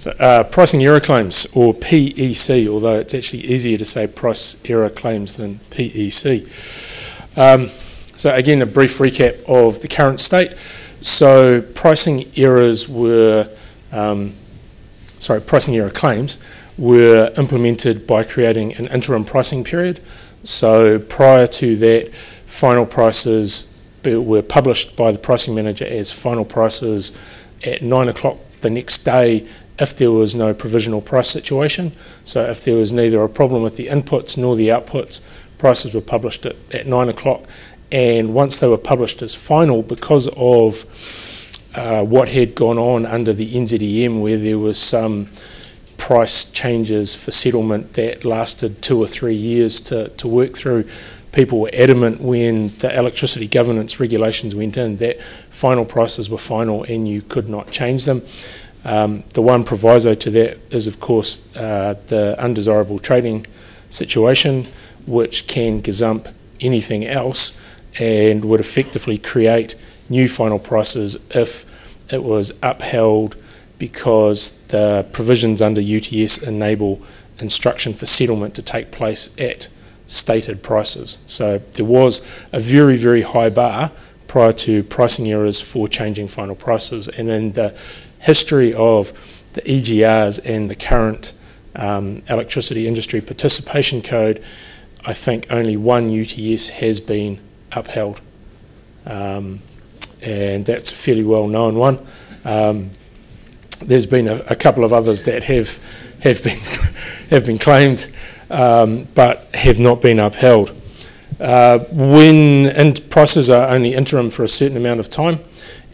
So, pricing error claims, or PEC, although it's actually easier to say price error claims than PEC. So again, a brief recap of the current state. So pricing error claims were implemented by creating an interim pricing period. So prior to that, final prices were published by the pricing manager as final prices at 9 o'clock the next day if there was no provisional price situation. So if there was neither a problem with the inputs nor the outputs, prices were published at 9 o'clock. And once they were published as final, because of what had gone on under the NZEM, where there was some price changes for settlement that lasted 2 or 3 years to work through, people were adamant when the electricity governance regulations went in that final prices were final and you could not change them. The one proviso to that is, of course, the undesirable trading situation, which can gazump anything else and would effectively create new final prices if it was upheld, because the provisions under UTS enable instruction for settlement to take place at stated prices. So there was a very, very high bar prior to pricing errors for changing final prices, and in the history of the EGRs and the current Electricity Industry Participation Code, I think only one UTS has been upheld, and that's a fairly well known one. There's been a couple of others that have been claimed, but have not been upheld. When prices are only interim for a certain amount of time,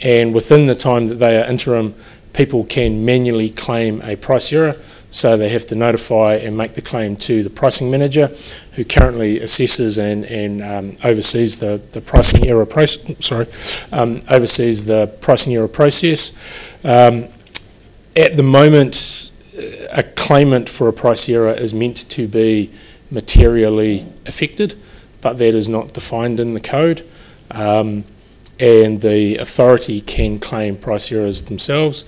and within the time that they are interim, people can manually claim a price error. So they have to notify and make the claim to the pricing manager, who currently assesses and oversees the pricing error oversees the pricing error process. At the moment, a claimant for a price error is meant to be materially affected, but that is not defined in the code, and the authority can claim price errors themselves.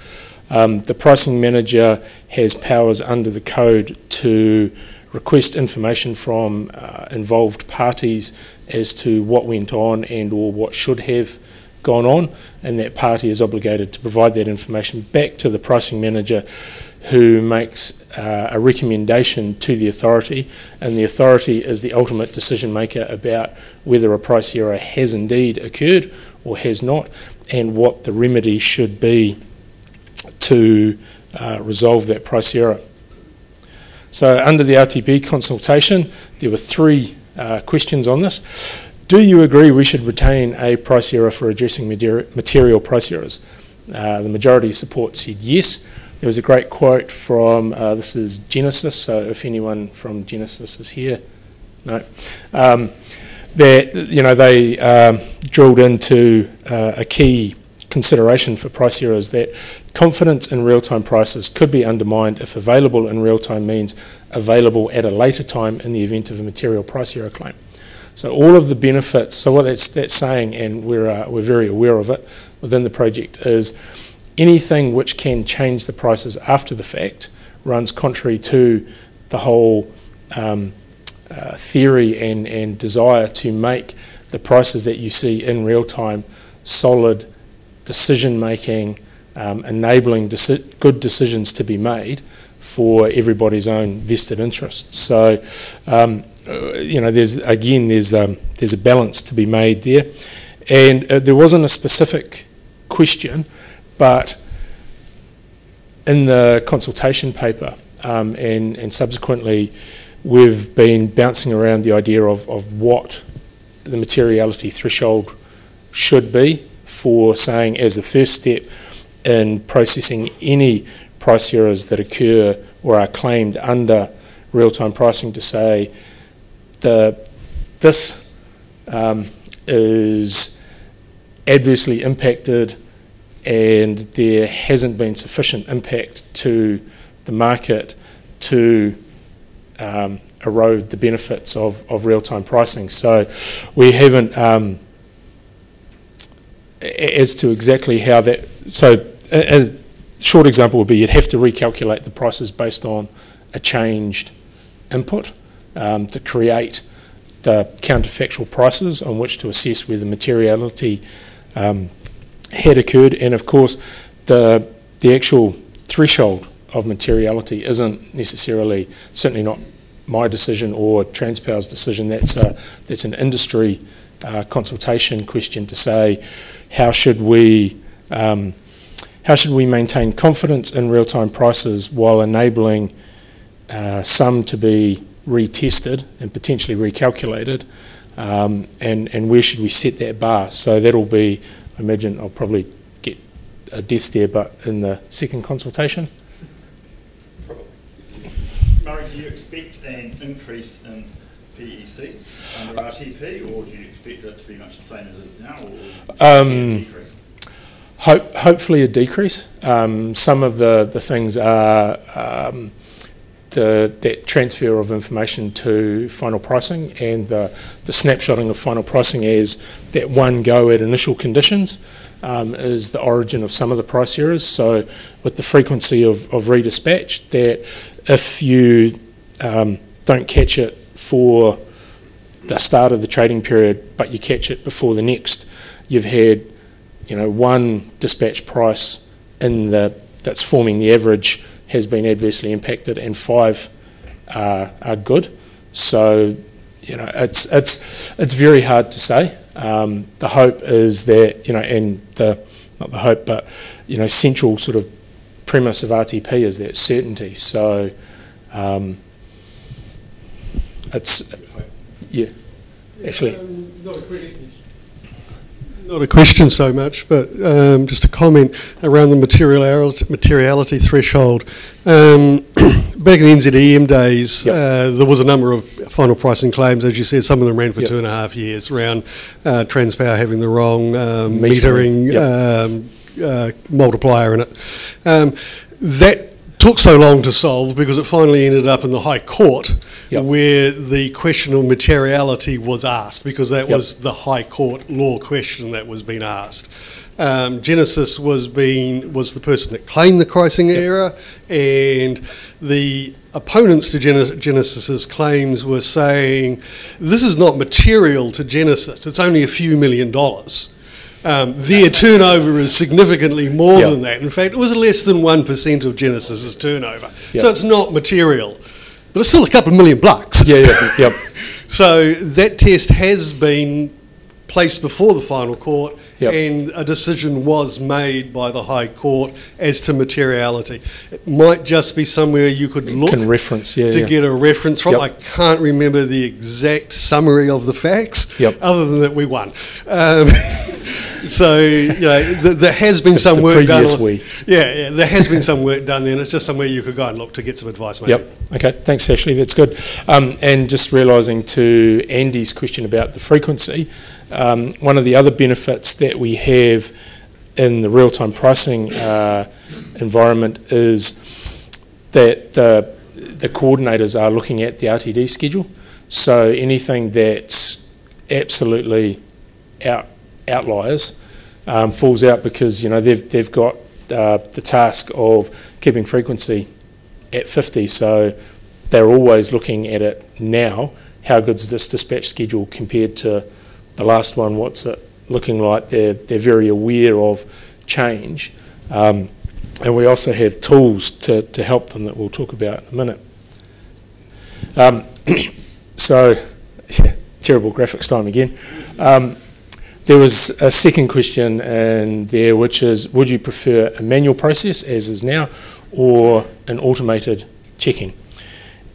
The pricing manager has powers under the code to request information from involved parties as to what went on and or what should have gone on, and that party is obligated to provide that information back to the pricing manager, who makes a recommendation to the authority, and the authority is the ultimate decision maker about whether a price error has indeed occurred or has not, and what the remedy should be to resolve that price error. So under the RTP consultation, there were 3 questions on this. Do you agree we should retain a price error for addressing material price errors? The majority support said yes. There was a great quote from, this is Genesis, so if anyone from Genesis is here, no. That, you know, they drilled into a key consideration for price errors, that confidence in real-time prices could be undermined if available in real-time means available at a later time in the event of a material price error claim. So all of the benefits, so what that's saying, and we're very aware of it within the project, is anything which can change the prices after the fact runs contrary to the whole theory and desire to make the prices that you see in real time solid decision making, enabling good decisions to be made for everybody's own vested interests. So you know, there's a balance to be made there, and there wasn't a specific question, but in the consultation paper and subsequently, we've been bouncing around the idea of what the materiality threshold should be for saying, as the first step in processing any price errors that occur or are claimed under real-time pricing, to say this is adversely impacted and there hasn't been sufficient impact to the market to erode the benefits of real-time pricing. So we haven't, as to exactly how that, so short example would be you'd have to recalculate the prices based on a changed input to create the counterfactual prices on which to assess whether materiality had occurred. And of course, the actual threshold of materiality isn't necessarily, certainly not my decision or Transpower's decision. That's an industry consultation question to say how should we maintain confidence in real-time prices while enabling some to be retested and potentially recalculated, and where should we set that bar? So that'll be, I imagine I'll probably get a death stare, but in the second consultation. Murray, do you expect an increase in PECs under RTP, or do you expect it to be much the same as it is now, or a decrease? Hopefully a decrease. Some of the things are that transfer of information to final pricing and the snapshotting of final pricing as that one go at initial conditions is the origin of some of the price errors. So with the frequency of redispatch, that if you don't catch it for the start of the trading period but you catch it before the next, you've had one dispatch price that's forming the average has been adversely impacted, and 5 are good. So it's very hard to say. The hope is that not the hope, but central sort of premise of RTP is that certainty. So actually. Not a question so much, but just a comment around the materiality threshold. Back in the NZEM days, there was a number of final pricing claims, as you said. Some of them ran for 2.5 years, around Transpower having the wrong metering multiplier in it. That took so long to solve because it finally ended up in the High Court, where the question of materiality was asked, because that was the High Court law question that was being asked. Genesis was the person that claimed the pricing error, and the opponents to Genesis's claims were saying, this is not material to Genesis, it's only a few $1 million. Their turnover is significantly more than that. In fact, it was less than 1% of Genesis's turnover. So it's not material, but it's still a couple of $1 million. So that test has been placed before the final court, and a decision was made by the High Court as to materiality. It might just be somewhere you could look to get a reference from. I can't remember the exact summary of the facts, other than that we won. So there has been some work done. There has been some work done there, and it's just somewhere you could go and look to get some advice. Maybe. Okay. Thanks, Ashley. That's good. And just realising to Andy's question about the frequency, one of the other benefits that we have in the real-time pricing environment is that the coordinators are looking at the RTD schedule. So anything that's absolutely outliers falls out, because they've got the task of keeping frequency at 50, so they're always looking at it now. How good's this dispatch schedule compared to the last one? What's it looking like? They're very aware of change, and we also have tools to help them that we'll talk about in a minute. So terrible graphics time again. There was a second question in there, which is, would you prefer a manual process, as is now, or an automated checking?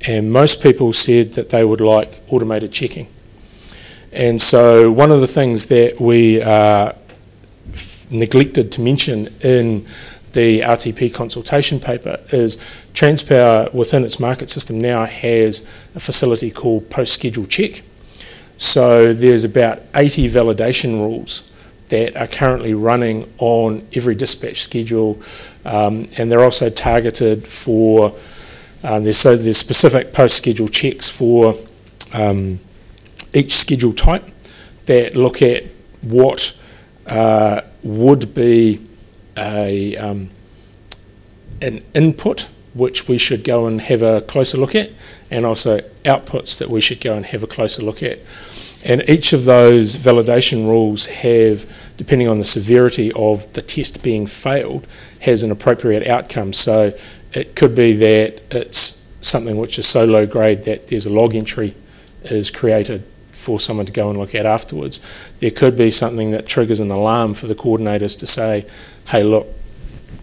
And most people said that they would like automated checking. And so one of the things that we neglected to mention in the RTP consultation paper is Transpower within its market system now has a facility called post-schedule check. So there's about 80 validation rules that are currently running on every dispatch schedule, and they're also targeted for, there's specific post-schedule checks for each schedule type that look at what would be a an input which we should go and have a closer look at, and also outputs that we should go and have a closer look at. And each of those validation rules have, depending on the severity of the test being failed, has an appropriate outcome. So it could be that it's something which is so low grade that there's a log entry is created for someone to go and look at afterwards. There could be something that triggers an alarm for the coordinators to say, hey, look,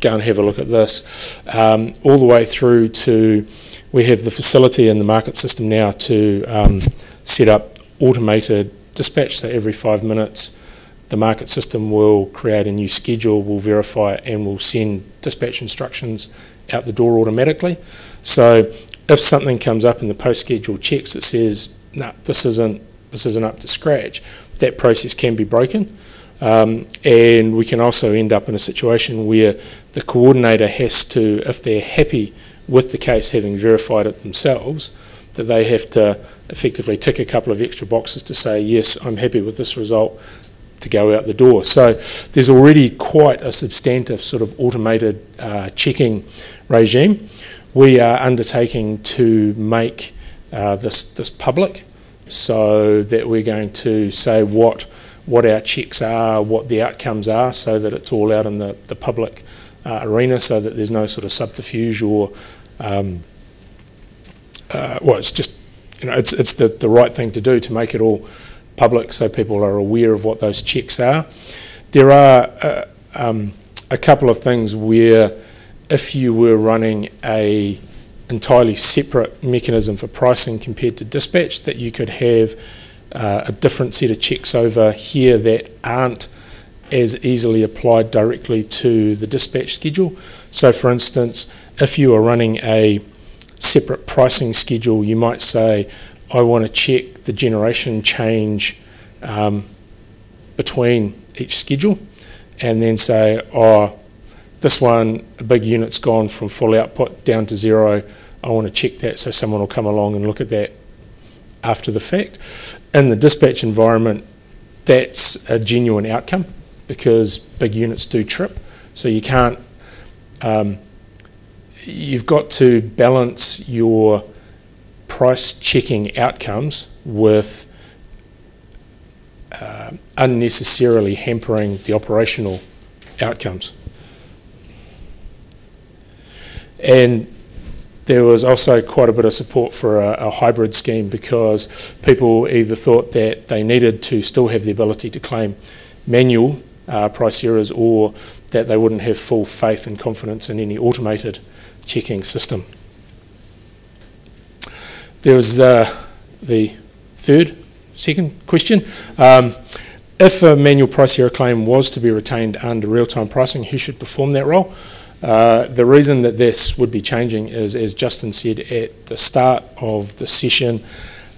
go and have a look at this, all the way through to, we have the facility in the market system now to set up automated dispatch. So every 5 minutes the market system will create a new schedule, will verify it, and will send dispatch instructions out the door automatically. So if something comes up in the post-schedule checks that says, no, this isn't up to scratch, that process can be broken. And we can also end up in a situation where the coordinator has to, if they're happy with the case having verified it themselves, that they have to effectively tick a couple of extra boxes to say, yes, I'm happy with this result, to go out the door. So there's already quite a substantive sort of automated checking regime. We are undertaking to make this public, so that we're going to say what our checks are, what the outcomes are, so that it's all out in the public arena, so that there's no sort of subterfuge or, well, it's just, it's the right thing to do to make it all public so people are aware of what those checks are. There are a couple of things where if you were running a entirely separate mechanism for pricing compared to dispatch, that you could have a different set of checks over here that aren't as easily applied directly to the dispatch schedule. So for instance, if you are running a separate pricing schedule, you might say, I want to check the generation change between each schedule, and then say, oh, this one, a big unit's gone from full output down to zero, I want to check that, so someone will come along and look at that after the fact. In the dispatch environment, that's a genuine outcome because big units do trip, so you can't, you've got to balance your price checking outcomes with unnecessarily hampering the operational outcomes. And there was also quite a bit of support for a hybrid scheme, because people either thought that they needed to still have the ability to claim manual price errors, or that they wouldn't have full faith and confidence in any automated checking system. There was the second question. If a manual price error claim was to be retained under real-time pricing, who should perform that role? The reason that this would be changing is, as Justin said at the start of the session,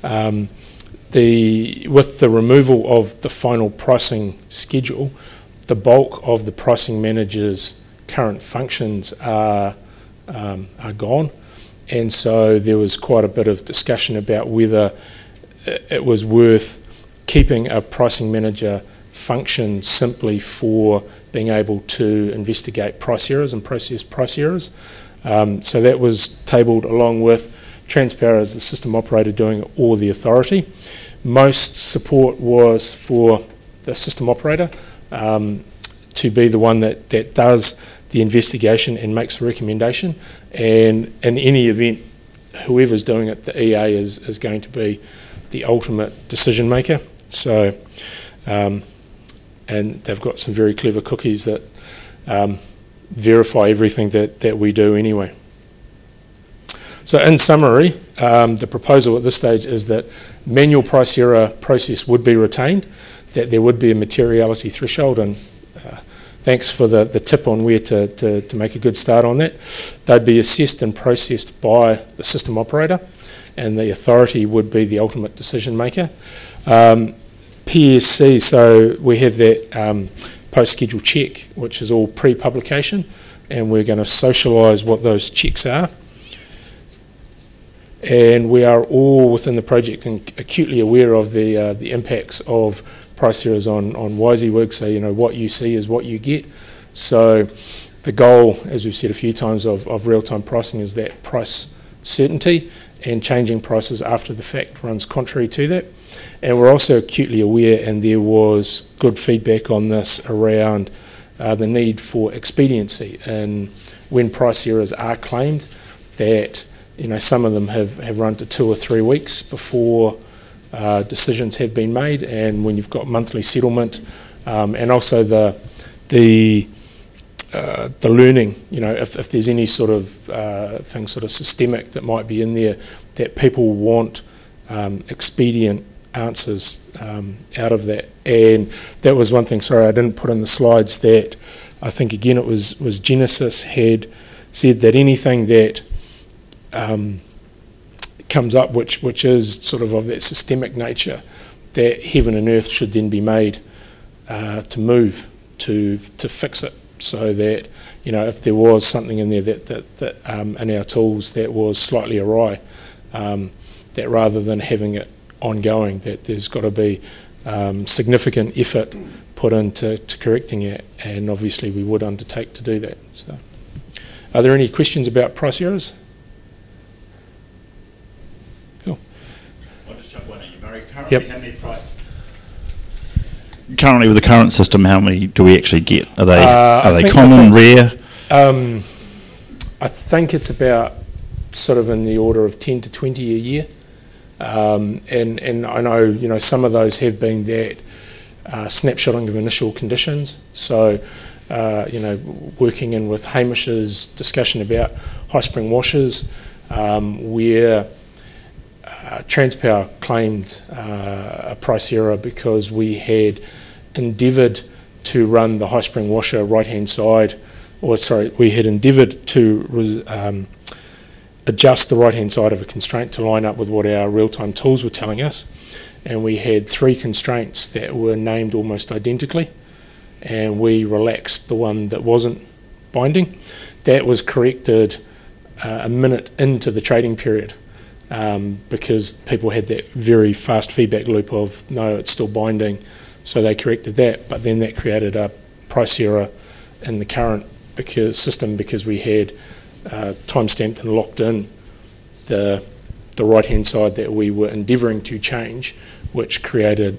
with the removal of the final pricing schedule, the bulk of the pricing manager's current functions are gone, and so there was quite a bit of discussion about whether it was worth keeping a pricing manager function simply for being able to investigate price errors and process price errors. So that was tabled along with Transpower as the system operator doing it, or the authority. Most support was for the system operator to be the one that does the investigation and makes a recommendation, and in any event, whoever's doing it, the EA is going to be the ultimate decision maker. So, and they've got some very clever cookies that verify everything that we do anyway. So in summary, the proposal at this stage is that manual price error process would be retained, that there would be a materiality threshold, and thanks for the tip on where to make a good start on that. They'd be assessed and processed by the system operator, and the authority would be the ultimate decision maker. PSC, so we have that post-schedule check, which is all pre-publication, and we're going to socialise what those checks are. And we are all within the project and acutely aware of the impacts of price errors on WYSIWYG, so what you see is what you get. So the goal, as we've said a few times, of real-time pricing is that price certainty, and changing prices after the fact runs contrary to that. And we're also acutely aware, and there was good feedback on this around the need for expediency, and when price errors are claimed, that some of them have run to 2 or 3 weeks before decisions have been made, and when you've got monthly settlement, and also the learning, if there's any sort of thing sort of systemic that might be in there, that people want expedient answers out of that. And that was one thing, sorry, I didn't put in the slides, that I think again it was Genesis had said that anything that comes up which is sort of that systemic nature, that heaven and earth should then be made to move to fix it, so that if there was something in there that in our tools that was slightly awry, that rather than having it ongoing, that there's got to be significant effort put into correcting it, and obviously we would undertake to do that. So, are there any questions about price errors? Cool. I'll just jump one at you, Murray. Currently, yep. How many price? Currently, with the current system, how many do we actually get? Are they common, rare? I think it's about sort of in the order of 10 to 20 a year. And I know, some of those have been that snapshotting of initial conditions. So, working in with Hamish's discussion about high spring washers, where Transpower claimed a price error because we had endeavoured to run the high spring washer right-hand side, we had endeavoured to adjust the right-hand side of a constraint to line up with what our real-time tools were telling us, and we had 3 constraints that were named almost identically, and we relaxed the one that wasn't binding. That was corrected a minute into the trading period, because people had that very fast feedback loop of, no, it's still binding, so they corrected that, but then that created a price error in the current system, because we had time-stamped and locked in the right-hand side that we were endeavouring to change, which created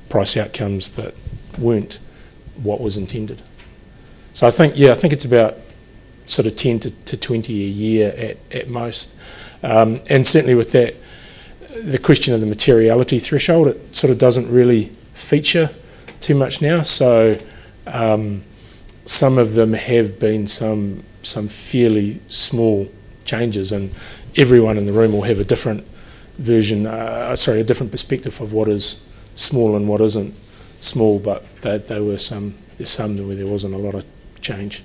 price outcomes that weren't what was intended. So I think it's about sort of 10 to 20 a year at most. And certainly with that, the question of the materiality threshold, it sort of doesn't really feature too much now. So some of them have been some fairly small changes, and everyone in the room will have a different version, a different perspective of what is small and what isn't small, but there's some where there wasn't a lot of change.